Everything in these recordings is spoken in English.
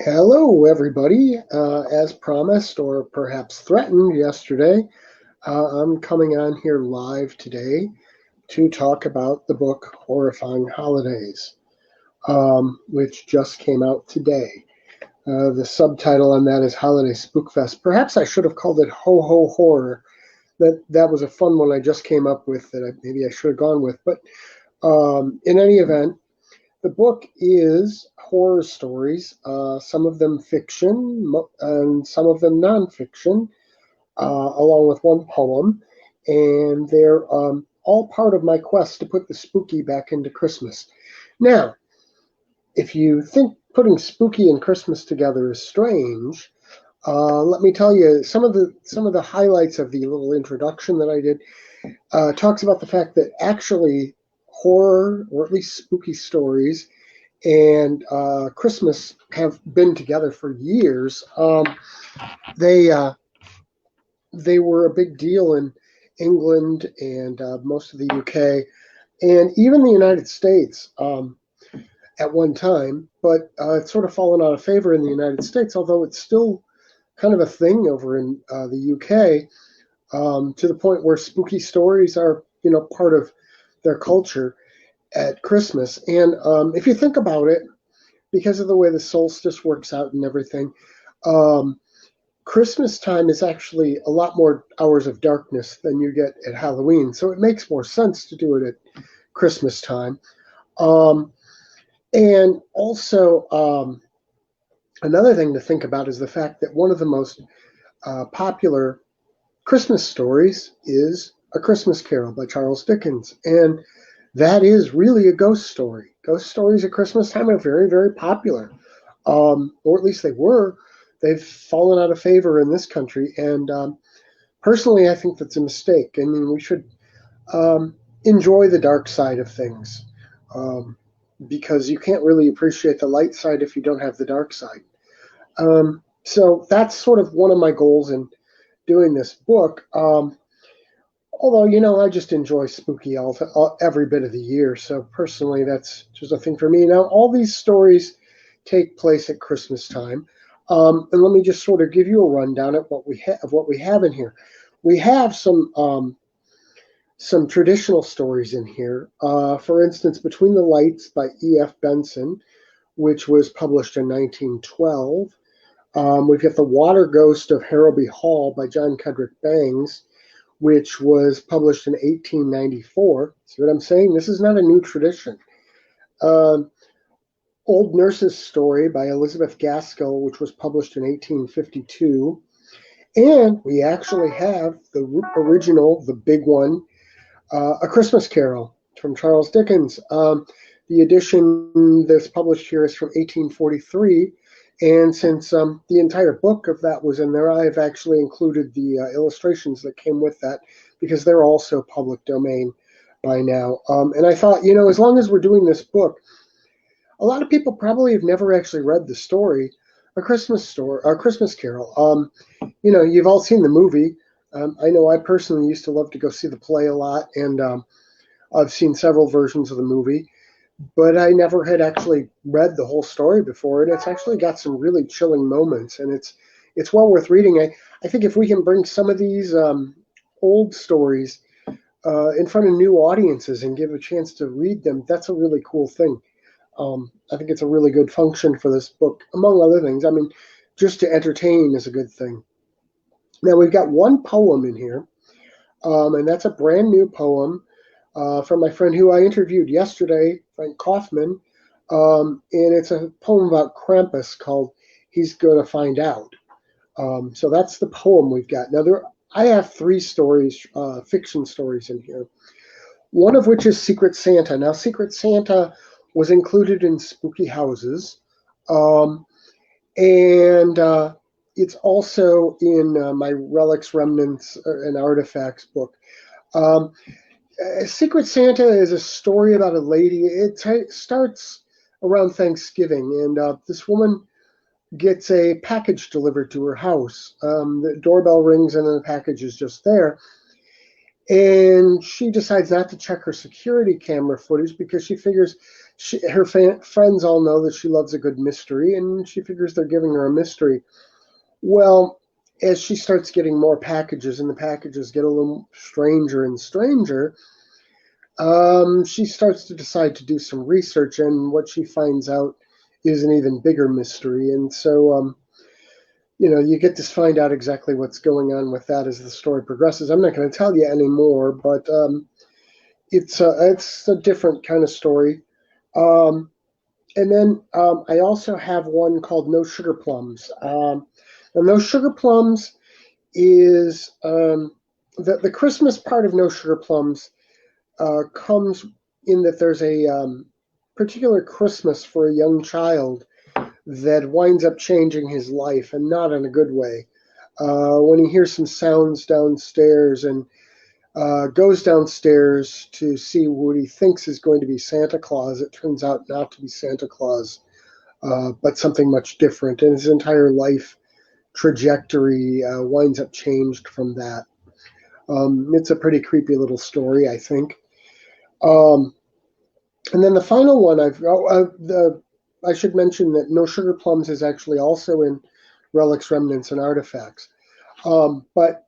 Hello, everybody. As promised, or perhaps threatened yesterday, I'm coming on here live today to talk about the book Horrifying Holidays, which just came out today. The subtitle on that is Holiday Spookfest. Perhaps I should have called it Ho Ho Horror. That was a fun one I just came up with that maybe I should have gone with. But in any event, the book is horror stories, some of them fiction and some of them nonfiction, along with one poem. And they're all part of my quest to put the spooky back into Christmas. Now, if you think putting spooky and Christmas together is strange, let me tell you some of the highlights of the little introduction that I did. Talks about the fact that actually horror, or at least spooky stories, and Christmas have been together for years. They uh, they were a big deal in England and most of the UK and even the United States at one time. But it's sort of fallen out of favor in the United States, although it's still kind of a thing over in the UK, to the point where spooky stories are, part of their culture at Christmas. And if you think about it, because of the way the solstice works out and everything, um, Christmas time is actually a lot more hours of darkness than you get at Halloween. So it makes more sense to do it at Christmas time. Um, and also, another thing to think about is the fact that one of the most popular Christmas stories is A Christmas Carol by Charles Dickens. And that is really a ghost story. Ghost stories at Christmas time are very, very popular, or at least they were. They've fallen out of favor in this country, and personally, I think that's a mistake. I mean, we should enjoy the dark side of things, um, because you can't really appreciate the light side if you don't have the dark side. So that's sort of one of my goals in doing this book. Although, I just enjoy spooky every bit of the year. So personally, that's just a thing for me. Now, all these stories take place at Christmas time. And let me just sort of give you a rundown of what we have in here. We have some traditional stories in here. For instance, Between the Lights by E.F. Benson, which was published in 1912. We've got The Water Ghost of Harrowby Hall by John Kedrick Bangs, which was published in 1894. See what I'm saying? This is not a new tradition. Um, Old Nurse's Story by Elizabeth Gaskell, which was published in 1852. And we actually have the original, the big one, A Christmas Carol from Charles Dickens. The edition that's published here is from 1843. And since the entire book of that was in there, I've actually included the illustrations that came with that because they're also public domain by now. And I thought, as long as we're doing this book, a lot of people probably have never actually read the story, A Christmas Carol. You've all seen the movie. I know I personally used to love to go see the play a lot, and I've seen several versions of the movie, but I never had actually read the whole story before, and it's actually got some really chilling moments, and it's well worth reading. I think if we can bring some of these old stories in front of new audiences and give a chance to read them, that's a really cool thing. I think it's a really good function for this book, among other things. I mean, just to entertain is a good thing. Now, we've got one poem in here, and that's a brand new poem from my friend who I interviewed yesterday, Frank Kaufman. And it's a poem about Krampus called He's Gonna Find Out. So that's the poem we've got. Now, I have three stories, fiction stories in here, one of which is Secret Santa. Now, Secret Santa was included in Spooky Houses, and it's also in my Relics, Remnants, and Artifacts book. Um, Secret Santa is a story about a lady. It starts around Thanksgiving, and this woman gets a package delivered to her house. The doorbell rings, and then the package is just there. And she decides not to check her security camera footage because she figures her friends all know that she loves a good mystery, and she figures they're giving her a mystery. Well, as she starts getting more packages, and the packages get a little stranger and stranger, she starts to decide to do some research, and what she finds out is an even bigger mystery. And so, you get to find out exactly what's going on with that as the story progresses. I'm not going to tell you anymore, but it's a different kind of story. Um, and then I also have one called No Sugar Plums. And No Sugar Plums is the Christmas part of No Sugar Plums comes in that there's a particular Christmas for a young child that winds up changing his life, and not in a good way. When he hears some sounds downstairs and goes downstairs to see what he thinks is going to be Santa Claus, it turns out not to be Santa Claus, but something much different. And his entire life trajectory winds up changed from that. It's a pretty creepy little story, I think. Um, and then the final one I should mention that No Sugar Plums is actually also in Relics, Remnants, and Artifacts. But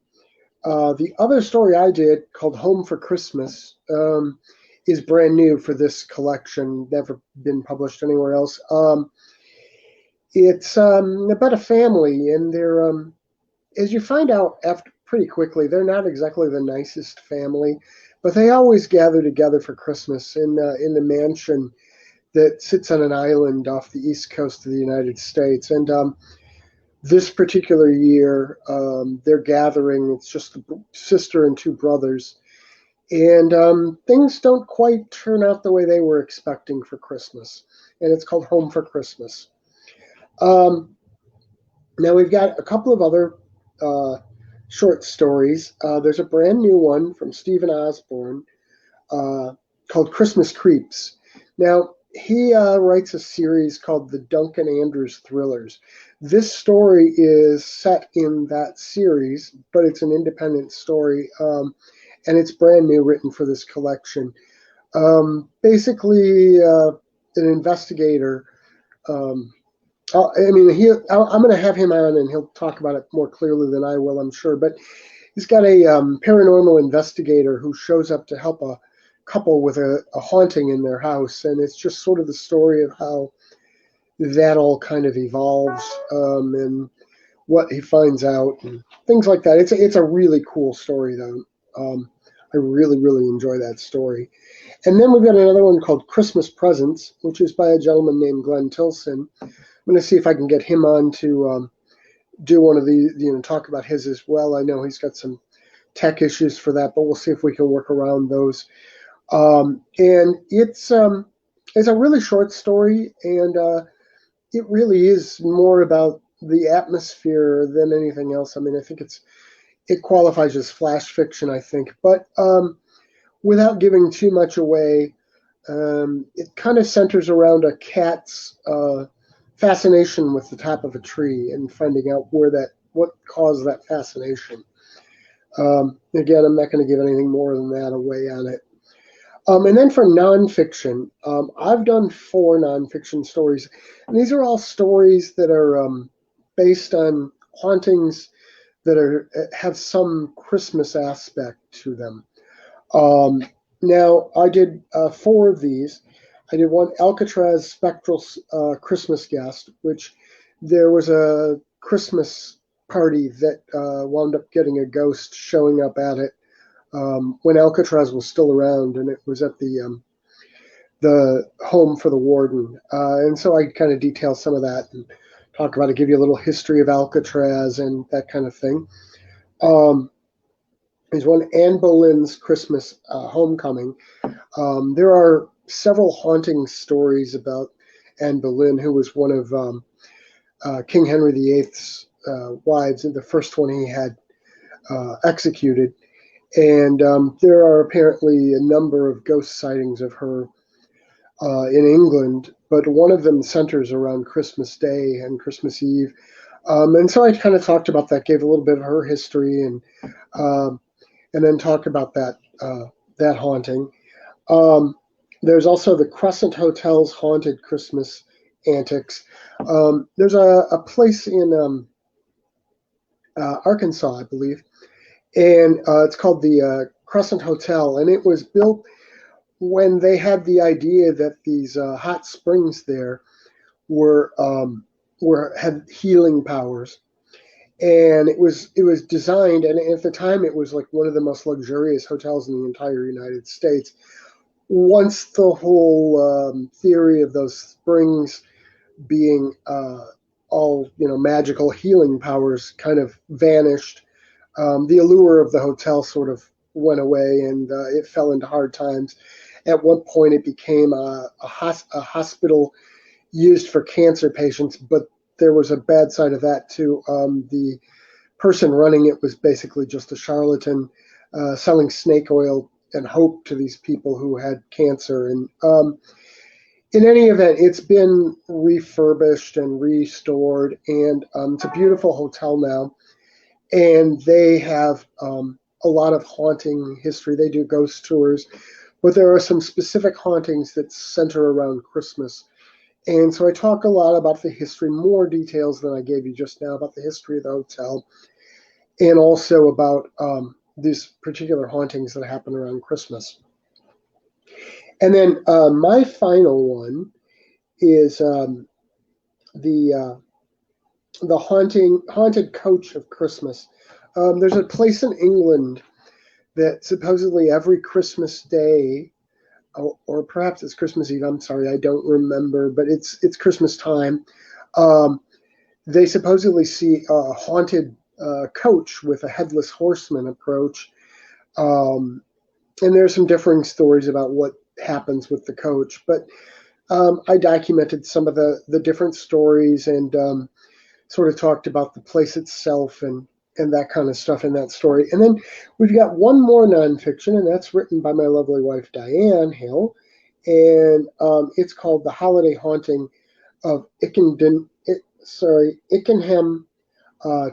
the other story I did, called Home for Christmas, is brand new for this collection, never been published anywhere else. It's about a family, and they're, as you find out after pretty quickly, they're not exactly the nicest family, but they always gather together for Christmas in the mansion that sits on an island off the east coast of the United States. And this particular year, they're gathering. It's just a sister and two brothers. And things don't quite turn out the way they were expecting for Christmas. And it's called Home for Christmas. Now we've got a couple of other short stories. There's a brand new one from Stephen Osborne called Christmas Creeps. Now, he writes a series called the Duncan Andrews Thrillers. This story is set in that series, but it's an independent story, and it's brand new, written for this collection. Basically, an investigator. I'm going to have him on, and he'll talk about it more clearly than I will, I'm sure. But he's got a paranormal investigator who shows up to help a couple with a haunting in their house, and it's just sort of the story of how that all kind of evolves, and what he finds out and things like that. It's a really cool story, though. I really, really enjoy that story. And then we've got another one called Christmas Presents, which is by a gentleman named Glenn Tilson. I'm going to see if I can get him on to do one of these, talk about his as well. I know he's got some tech issues for that, but we'll see if we can work around those. And it's a really short story, and it really is more about the atmosphere than anything else. I mean, I think it qualifies as flash fiction, I think, but without giving too much away, it kind of centers around a cat's fascination with the top of a tree and finding out what caused that fascination. Again, I'm not going to give anything more than that away on it. And then for nonfiction, I've done 4 nonfiction stories, and these are all stories that are based on hauntings that have some Christmas aspect to them. Now, I did 4 of these. I did one, Alcatraz Spectral Christmas Guest, which there was a Christmas party that wound up getting a ghost showing up at it when Alcatraz was still around, and it was at the home for the warden. And so I kind of detail some of that and talk about it, give you a little history of Alcatraz and that kind of thing. There's one, Anne Boleyn's Christmas Homecoming. There are several haunting stories about Anne Boleyn, who was one of King Henry VIII's wives, and the first one he had executed. And there are apparently a number of ghost sightings of her in England, but one of them centers around Christmas Day and Christmas Eve. And so I kind of talked about that, gave a little bit of her history, and then talked about that haunting. There's also the Crescent Hotel's Haunted Christmas Antics. There's a place in Arkansas, I believe, and it's called the Crescent Hotel, and it was built when they had the idea that these hot springs there were had healing powers, and it was designed, and at the time it was like one of the most luxurious hotels in the entire United States. Once the whole theory of those springs being all magical healing powers kind of vanished, the allure of the hotel sort of went away, and it fell into hard times. At one point, it became a hospital used for cancer patients, but there was a bad side of that too. The person running it was basically just a charlatan selling snake oil and hope to these people who had cancer. And in any event, it's been refurbished and restored, and it's a beautiful hotel now. And they have a lot of haunting history. They do ghost tours, but there are some specific hauntings that center around Christmas. And so I talk a lot about the history, more details than I gave you just now about the history of the hotel, and also about these particular hauntings that happen around Christmas. And then my final one is the haunted coach of Christmas. There's a place in England that supposedly every Christmas day, or perhaps it's Christmas Eve. I'm sorry, I don't remember, but it's Christmas time. They supposedly see a haunted coach with a headless horseman approach, and there's some differing stories about what happens with the coach. But I documented some of the different stories and sort of talked about the place itself and that kind of stuff in that story. And then we've got one more nonfiction, and that's written by my lovely wife, Diane Hill. And it's called The Holiday Haunting of Ickenham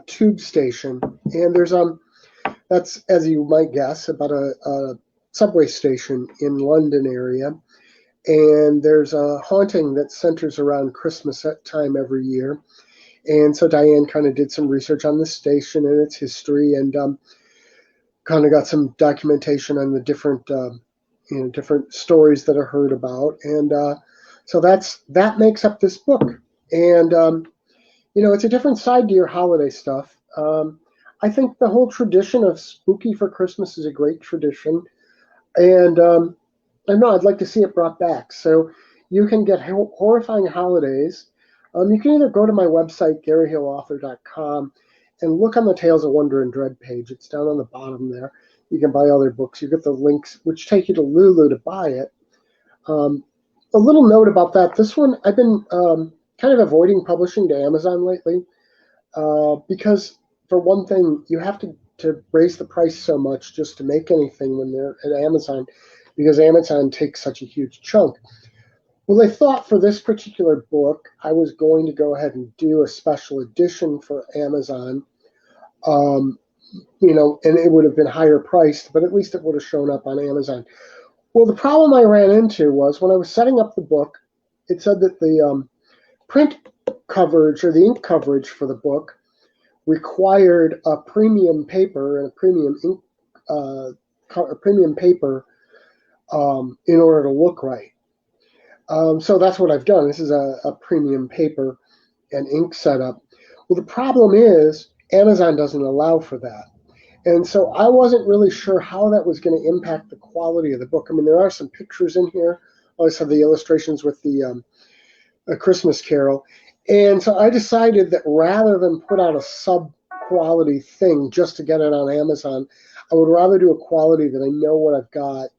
Tube Station. And there's that's, as you might guess, about a subway station in London area. And there's a haunting that centers around Christmas time every year. And so Diane kind of did some research on the station and its history, and kind of got some documentation on the different different stories that are heard about. And so that makes up this book. And it's a different side to your holiday stuff. I think the whole tradition of spooky for Christmas is a great tradition, and I know I'd like to see it brought back. So you can get Horrifying Holidays. You can either go to my website, GaryHillAuthor.com, and look on the Tales of Wonder and Dread page. It's down on the bottom there. You can buy other books. You get the links, which take you to Lulu to buy it. A little note about that. This one, I've been kind of avoiding publishing to Amazon lately because, for one thing, you have to raise the price so much just to make anything when they're at Amazon, because Amazon takes such a huge chunk. Well, I thought for this particular book, I was going to go ahead and do a special edition for Amazon, and it would have been higher priced, but at least it would have shown up on Amazon. Well, the problem I ran into was when I was setting up the book, it said that the print coverage or the ink coverage for the book required a premium paper and a premium ink, a premium paper in order to look right. So that's what I've done. This is a premium paper and ink setup. Well, the problem is Amazon doesn't allow for that. And so I wasn't really sure how that was going to impact the quality of the book. I mean, there are some pictures in here. I always have the illustrations with the A Christmas Carol. And so I decided that rather than put out a sub-quality thing just to get it on Amazon, I would rather do a quality that I know what I've got.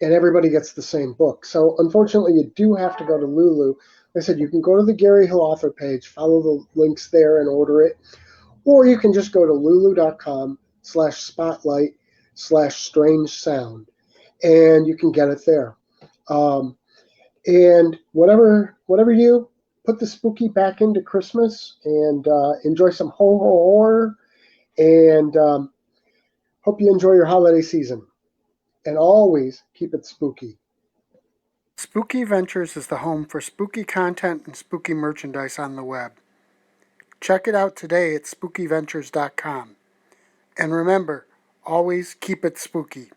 And everybody gets the same book. So unfortunately, you do have to go to Lulu. Like I said, you can go to the Gary Hill Author page, follow the links there and order it. Or you can just go to lulu.com/spotlight/strange sound, and you can get it there. And whatever you put the spooky back into Christmas, and enjoy some horror, and hope you enjoy your holiday season. And always keep it spooky. Spooky Ventures is the home for spooky content and spooky merchandise on the web. Check it out today at spookyventures.com. And remember, always keep it spooky.